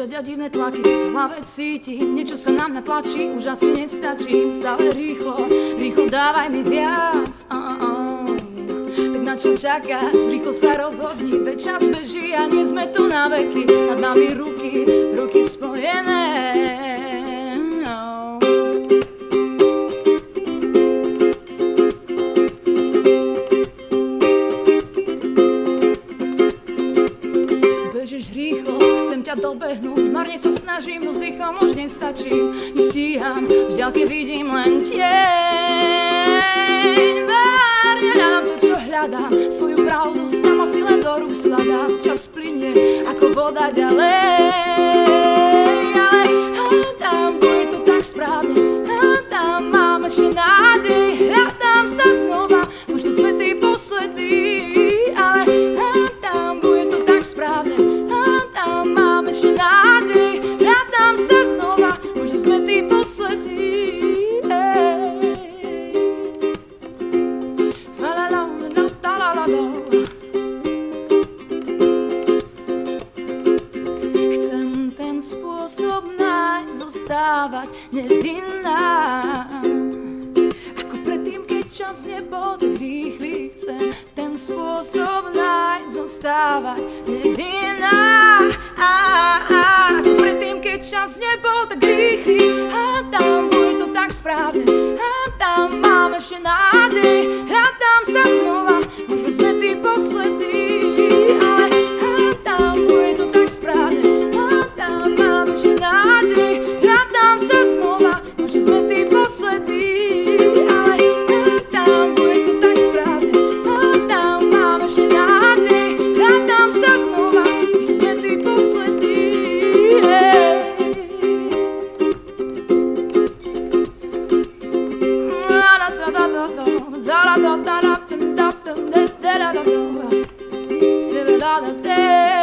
Prešadia divné tlaky, v hlave cítim, niečo sa na mňa tlačí, už asi nestačím, stále rýchlo, rýchlo dávaj mi viac. Tak na čo čakáš, rýchlo sa rozhodni, veď čas beží a nie sme tu na veky, nad nami ruky, ruky spojené. Bežíš rýchlo, chcem ťa dobehnúť, marne sa snažím, no s dýchom už nestačím, nestíham, v ďalke vidím len tieň. Márne hľadám to, čo hľadám, svoju pravdu sama si len do rúk skladám, čas plynie ako voda ďalej. Ale hľadám, bude to tak správne, hľadám, mám ešte nádej, hľadám sa znova, možno sme tí poslední, ale hľadám, bude to tak správne. Mám ešte nádej, hľadám sa znova, možno sme tí poslední. Chcem ten spôsob nájsť, zostávať nevinná, ako predtým, keď čas nebol tak rýchly. Chcem ten spôsob nájsť, zostávať nevinná, ako predtým, keď čas nebol tak rýchly. Hádam, bude to tak správne, hádam, mám ešte nádej, hádam sa znova, možno sme tí poslední, ale hádam, bude to tak správne, hádam, mám ešte nádej, hádam sa znova, možno sme tí poslední. Da da da da da da da da da da da da da.